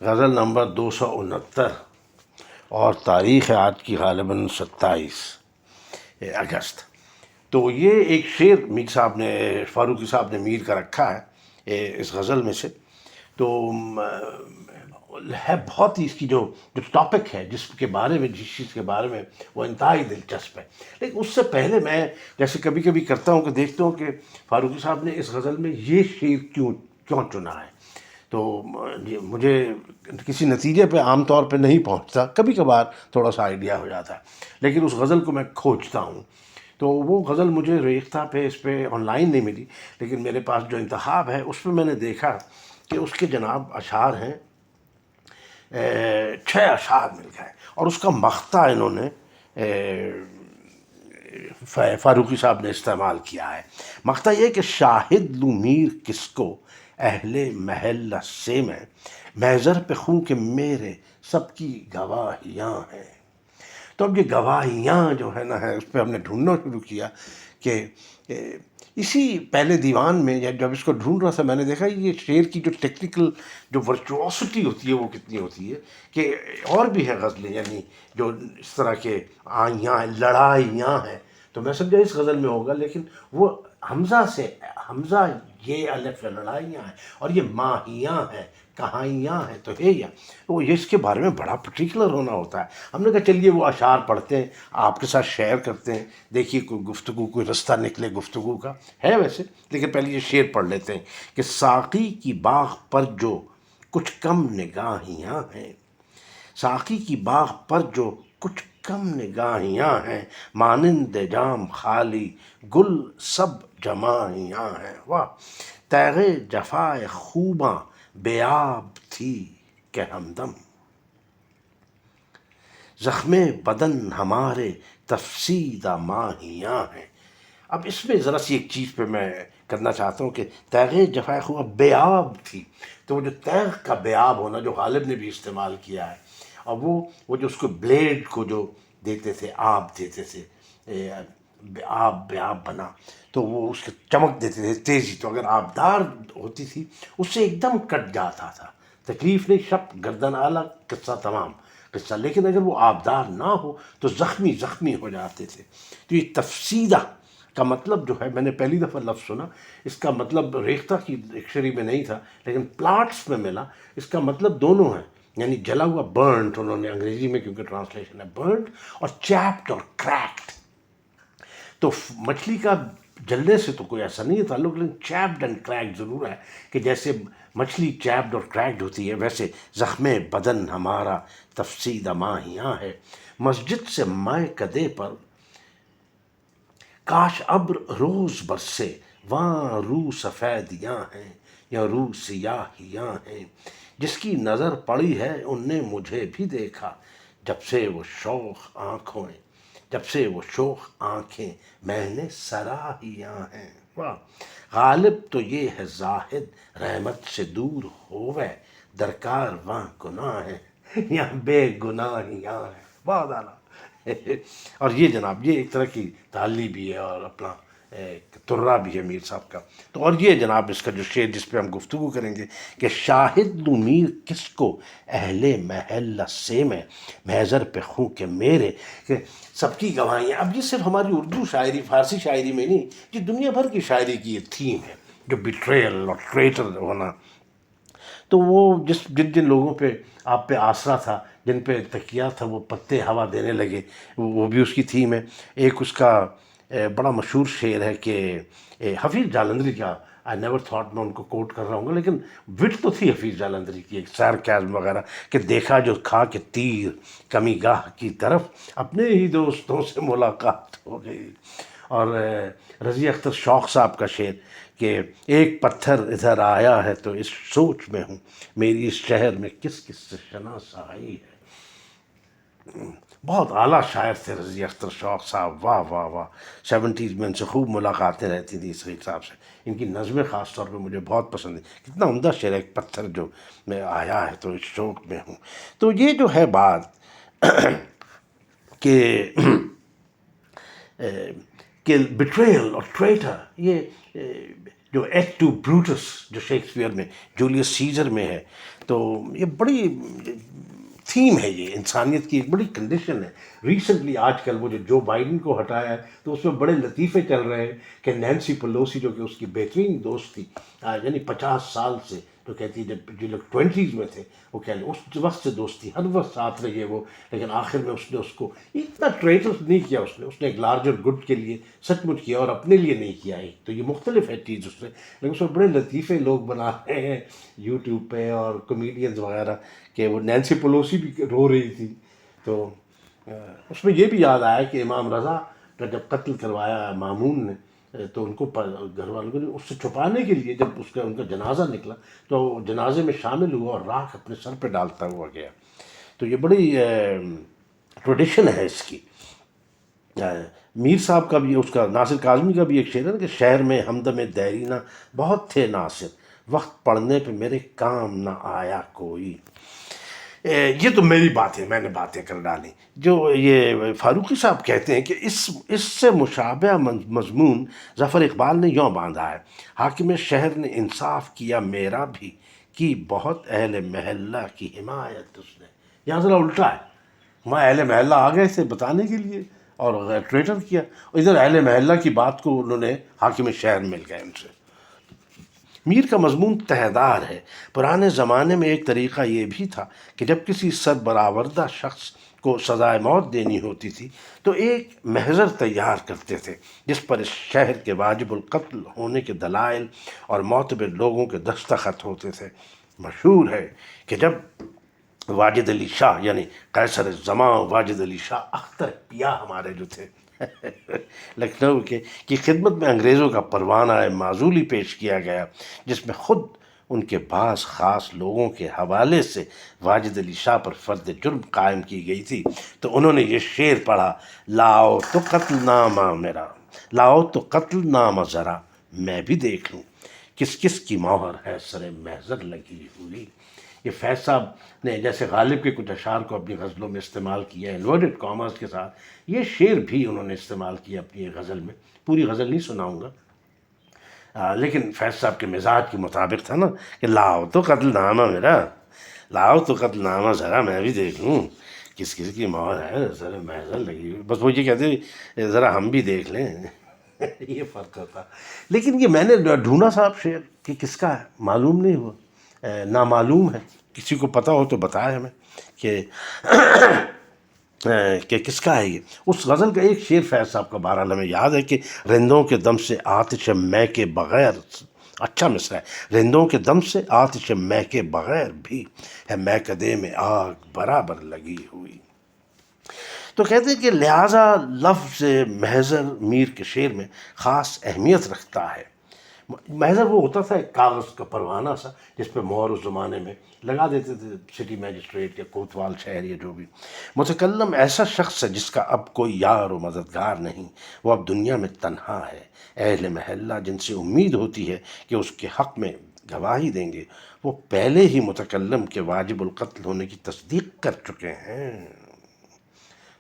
غزل number 269 اور تاریخ ہے آج کی غالباً 27 اگست۔ تو یہ ایک شعر میر صاحب نے، فاروقی صاحب نے میر کا رکھا ہے اس غزل میں سے۔ تو ہے بہت ہی، اس کی جو ٹاپک ہے، جس کے بارے میں، جس چیز کے بارے میں، وہ انتہائی دلچسپ ہے۔ لیکن اس سے پہلے میں جیسے کبھی کبھی کرتا ہوں کہ دیکھتا ہوں کہ فاروقی صاحب نے اس غزل میں یہ شعر کیوں چنا ہے۔ تو مجھے کسی نتیجے پہ عام طور پہ نہیں پہنچتا، کبھی کبھار تھوڑا سا آئیڈیا ہو جاتا ہے، لیکن اس غزل کو میں کھوجتا ہوں۔ تو وہ غزل مجھے ریختہ پہ، اس پہ آن لائن نہیں ملی، لیکن میرے پاس جو انتخاب ہے اس میں میں نے دیکھا کہ اس کے جناب اشعار ہیں 6 اشعار مل گئے، اور اس کا مقطع انہوں نے فاروقی صاحب نے استعمال کیا ہے۔ مقطع یہ کہ شاہد لوں میر کس کو اہل محلہ سے میں، محضر پہ خوں کہ میرے سب کی گواہیاں ہیں۔ تو اب یہ گواہیاں جو ہے نا ہے، اس پہ ہم نے ڈھونڈنا شروع کیا کہ اسی پہلے دیوان میں جب اس کو ڈھونڈ رہا تھا، میں نے دیکھا یہ شعر کی جو ٹیکنیکل جو ورچواسٹی ہوتی ہے وہ کتنی ہوتی ہے، کہ اور بھی ہیں غزلیں یعنی جو اس طرح کے آئیاں ہیں، لڑائیاں ہیں، تو میں سمجھا اس غزل میں ہوگا، لیکن وہ حمزہ سے، حمزہ یہ الف ہے، لڑائیاں ہیں، اور یہ ماہیاں ہیں، کہانیاں ہیں، تو ہے یا وہ یہ اس کے بارے میں بڑا پرٹیکولر ہونا ہوتا ہے۔ ہم نے کہا چلیے وہ اشعار پڑھتے ہیں، آپ کے ساتھ شیئر کرتے ہیں، دیکھیے کوئی گفتگو، کوئی رستہ نکلے گفتگو کا ہے ویسے، لیکن پہلے یہ شعر پڑھ لیتے ہیں کہ ساقی کی باغ پر جو کچھ کم نگاہیاں ہیں، ساقی کی باغ پر جو کچھ کم نگاہیاں ہیں، مانند جام خالی گل سب جمائیاں ہیں۔ واہ! تیغ جفائے خوباں بے آب تھی کہ ہمدم، زخم بدن ہمارے تفسیدہ ماہیاں ہیں۔ اب اس میں ذرا سی ایک چیز پہ میں کرنا چاہتا ہوں کہ تیغ جفائے خوباں بے آب تھی، تو وہ جو تیغ کا بے آب ہونا جو غالب نے بھی استعمال کیا ہے، اور وہ جو اس کو بلیڈ کو جو دیتے تھے، آب دیتے تھے، بے آب بنا، تو وہ اس کے چمک دیتے تھے، تیزی، تو اگر آبدار ہوتی تھی اس سے ایک دم کٹ جاتا تھا، تکلیف نہیں، شپ گردن اعلیٰ، قصہ تمام قصہ۔ لیکن اگر وہ آبدار نہ ہو تو زخمی زخمی ہو جاتے تھے۔ تو یہ تفسیدہ کا مطلب جو ہے، میں نے پہلی دفعہ لفظ سنا، اس کا مطلب ریختہ کی ڈکشنری میں نہیں تھا لیکن پلاٹس میں ملا، اس کا مطلب دونوں ہیں، یعنی جلا ہوا، برنٹ، انہوں نے انگریزی میں کیونکہ ٹرانسلیشن ہے برنٹ، اور چیپڈ اور کریکڈ۔ تو مچھلی کا جلنے سے تو کوئی ایسا نہیں ہے تعلق، لیکن چیپڈ اینڈ کریکڈ ضرور ہے، کہ جیسے مچھلی چیپڈ اور کریکڈ ہوتی ہے، ویسے زخم بدن ہمارا تفسیدہ ماہیاں ہے۔ مسجد سے مائے کدے پر کاش ابر روز برسے، وہاں رو سفیدیاں ہیں یا رو سیاہیاں ہیں، جس کی نظر پڑی ہے ان نے مجھے بھی دیکھا، جب سے وہ شوخ آنکھیں میں نے سراہیاں ہیں۔ واہ! غالب تو یہ ہے زاہد رحمت سے دور ہووے، درکار وہاں گناہ ہے یا بے گناہیاں ہیں۔ بہت اعلیٰ۔ اور یہ جناب یہ ایک طرح کی تعلی بھی ہے اور اپنا ترہ بھی ہے میر صاحب کا۔ تو اور یہ جناب اس کا جو شعر جس پہ ہم گفتگو کریں گے کہ شاہد لوں میر کس کو اہل محلہ سے میں، محضر پہ خوں کہ میرے، کہ سب کی گواہیاں۔ اب یہ صرف ہماری اردو شاعری، فارسی شاعری میں نہیں، یہ دنیا بھر کی شاعری کی یہ تھیم ہے، جو بیٹریل اور ٹریٹر ہونا۔ تو وہ جن لوگوں پہ آپ پہ آسرا تھا، جن پہ تکیہ تھا، وہ پتے ہوا دینے لگے، وہ بھی اس کی تھیم ہے۔ ایک اس کا بڑا مشہور شعر ہے کہ حفیظ جالندھری کا، آئی نیور تھاٹ، میں ان کو کوٹ کر رہا ہوں گا، لیکن وٹ تو تھی حفیظ جالندھری کی، ایک سارکیزم وغیرہ، کہ دیکھا جو کھا کے تیر کمی گاہ کی طرف، اپنے ہی دوستوں سے ملاقات ہو گئی۔ اور رضی اختر شوق صاحب کا شعر کہ ایک پتھر ادھر آیا ہے تو اس سوچ میں ہوں، میری اس شہر میں کس کس سے شناسائی ہے۔ بہت اعلیٰ شاعر تھے رضی اختر شوق صاحب، واہ واہ واہ۔ 70s میں ان سے خوب ملاقاتیں رہتی تھیں سعید صاحب سے، ان کی نظمیں خاص طور پہ مجھے بہت پسند ہیں۔ کتنا عمدہ شعر ہے، ایک پتھر جو میں آیا ہے تو اس شوق میں ہوں۔ تو یہ جو ہے بات کہ بیٹریل اور ٹریٹر، یہ جو جو ایکٹ ٹو بروٹس جو شیکسپیئر میں جولیس سیزر میں ہے، تو یہ بڑی تھیم ہے، یہ انسانیت کی ایک بڑی کنڈیشن ہے. ریسنٹلی آج کل وہ جو بائیڈن کو ہٹایا ہے تو اس میں بڑے لطیفے چل رہے ہیں کہ نینسی پلوسی جو کہ اس کی بہترین دوست تھی، یعنی 50 سال سے، تو کہتی ہے جب جو لوگ 20s میں تھے وہ کہہ لیں اس وقت سے دوستی، ہر وقت ساتھ رہی ہے وہ، لیکن آخر میں اس نے اس کو اتنا ٹریٹر نہیں کیا، اس نے ایک لارجر گڈ کے لیے سچ مچ کیا اور اپنے لیے نہیں کیا ہے. تو یہ مختلف ہے چیز اس سے، لیکن اس میں بڑے لطیفے لوگ بنا رہے ہیں یوٹیوب پہ اور کمیڈینز وغیرہ، کہ وہ نینسی پلوسی بھی رو رہی تھی. تو اس میں یہ بھی یاد آیا کہ امام رضا کا جب قتل کروایا مامون نے، تو ان کو گھر والوں نے اس سے چھپانے کے لیے جب ان کا جنازہ نکلا تو جنازے میں شامل ہوا اور راکھ اپنے سر پہ ڈالتا ہوا گیا. تو یہ بڑی ٹریڈیشن ہے اس کی. میر صاحب کا بھی، اس کا ناصر کاظمی کا بھی ایک شعر ہے کہ شہر میں ہمدم دیرینہ بہت تھے ناصر، وقت پڑھنے پہ میرے کام نہ آیا کوئی. یہ تو میری بات ہے، میں نے باتیں کر ڈالی. جو یہ فاروقی صاحب کہتے ہیں کہ اس سے مشابہ مضمون ظفر اقبال نے یوں باندھا ہے: حاکم شہر نے انصاف کیا میرا بھی، کی بہت اہل محلہ کی حمایت اس نے. یہاں ذرا الٹا ہے، وہاں اہل محلہ آ گئے تھے بتانے کے لیے اور ٹریٹر کیا، اور ادھر اہل محلہ کی بات کو انہوں نے حاکم شہر مل گئے ان سے. میر کا مضمون تہدار ہے. پرانے زمانے میں ایک طریقہ یہ بھی تھا کہ جب کسی سربراوردہ شخص کو سزائے موت دینی ہوتی تھی تو ایک محضر تیار کرتے تھے جس پر اس شہر کے واجب القتل ہونے کے دلائل اور معتبر لوگوں کے دستخط ہوتے تھے. مشہور ہے کہ جب واجد علی شاہ یعنی قیصر زماں واجد علی شاہ اختر پیا ہمارے جو تھے لکھنؤ کے کی خدمت میں انگریزوں کا پروانہ معزولی پیش کیا گیا، جس میں خود ان کے بعض خاص لوگوں کے حوالے سے واجد علی شاہ پر فرد جرم قائم کی گئی تھی، تو انہوں نے یہ شعر پڑھا: لاؤ تو قتل نامہ میرا، لاؤ تو قتل نامہ ذرا میں بھی دیکھ لوں، کس کس کی مہر ہے سر محضر لگی ہوئی. یہ فیض صاحب نے جیسے غالب کے کچھ اشعار کو اپنی غزلوں میں استعمال کیا ہے انورٹڈ کامرس کے ساتھ، یہ شعر بھی انہوں نے استعمال کیا اپنی ایک غزل میں. پوری غزل نہیں سناؤں گا، لیکن فیض صاحب کے مزاج کے مطابق تھا نا کہ لاؤ تو قتل نامہ میرا، لاؤ تو قتل نامہ ذرا میں بھی دیکھ لوں، کس کس کی مہر ہے سر محضر لگی ہوئی. بس وہ یہ کہتے ذرا ہم بھی دیکھ لیں یہ فرق ہوتا. لیکن یہ میں نے ڈھونڈا صاحب شعر کہ کس کا ہے، معلوم نہیں ہوا، نامعلوم ہے. کسی کو پتہ ہو تو بتائے ہمیں کہ کس کا ہے یہ. اس غزل کا ایک شعر فیض صاحب کا بہرحال ہمیں یاد ہے کہ رندوں کے دم سے آتش میں کے بغیر، اچھا مصرع ہے، رندوں کے دم سے آتش میں کے بغیر بھی ہے میکدے میں آگ برابر لگی ہوئی. تو کہتے ہیں کہ لہٰذا لفظ محضر میر کے شعر میں خاص اہمیت رکھتا ہے. محضر وہ ہوتا تھا ایک کاغذ کا پروانہ سا جس پہ مہر اس زمانے میں لگا دیتے تھے سٹی میجسٹریٹ یا کوتوال شہر یا جو بھی. متکلم ایسا شخص ہے جس کا اب کوئی یار و مددگار نہیں، وہ اب دنیا میں تنہا ہے. اہل محلہ جن سے امید ہوتی ہے کہ اس کے حق میں گواہی دیں گے، وہ پہلے ہی متکلم کے واجب القتل ہونے کی تصدیق کر چکے ہیں.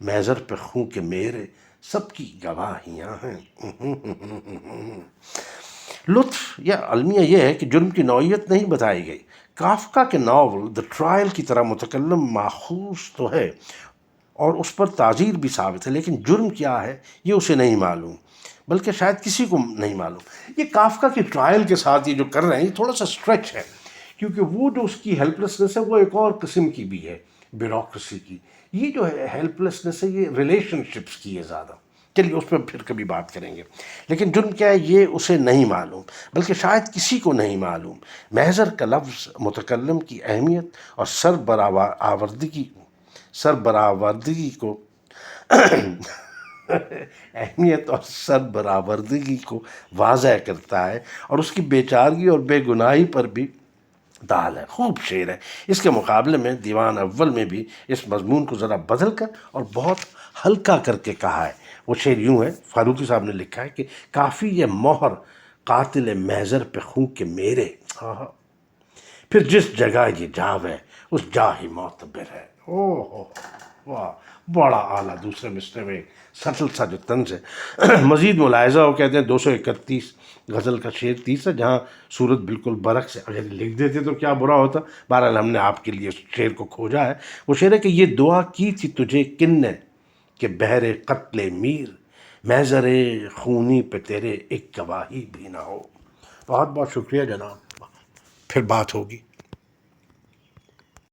محضر پہ خوں کے میرے سب کی گواہیاں ہیں. لطف یا المیہ یہ ہے کہ جرم کی نوعیت نہیں بتائی گئی. کافکا کے ناول دی ٹرائل کی طرح متکلم ماخوذ تو ہے اور اس پر تعزیر بھی ثابت ہے، لیکن جرم کیا ہے یہ اسے نہیں معلوم، بلکہ شاید کسی کو نہیں معلوم. یہ کافکا کی ٹرائل کے ساتھ یہ جو کر رہے ہیں یہ تھوڑا سا اسٹریچ ہے، کیونکہ وہ جو اس کی ہیلپلیسنس ہے وہ ایک اور قسم کی بھی ہے، بیوروکریسی کی. یہ جو ہے ہیلپلیسنس ہے یہ ریلیشن شپس کی ہے زیادہ. چلیے اس پہ پھر کبھی بات کریں گے. لیکن جرم کیا ہے یہ اسے نہیں معلوم، بلکہ شاید کسی کو نہیں معلوم. محضر کا لفظ متکلم کی اہمیت اور سربراوردگی کو واضح کرتا ہے اور اس کی بیچارگی اور بے گناہی پر بھی دال ہے. خوب شعر ہے. اس کے مقابلے میں دیوان اول میں بھی اس مضمون کو ذرا بدل کر اور بہت ہلکا کر کے کہا ہے. وہ شعر یوں ہے، فاروقی صاحب نے لکھا ہے کہ کافی یہ مہر قاتل محضر پہ خوں کے میرے، پھر جس جگہ یہ جاوے اس جا ہی معتبر ہے. واہ، بڑا اعلیٰ دوسرے مصرے میں سٹل سا جو طنز ہے۔ مزید ملاحظہ ہو کہتے ہیں 231 غزل کا شعر تیسرا، جہاں صورت بالکل برعکس ہے، اگر لکھ دیتے تو کیا برا ہوتا، بہرحال ہم نے آپ کے لیے اس شعر کو کھوجا ہے۔ وہ شعر ہے کہ یہ دعا کی تھی تجھے کن نے کہ بہر قتل میر محضر خونی پہ تیرے ایک گواہی بھی نہ ہو۔ بہت بہت شکریہ جناب، پھر بات ہوگی۔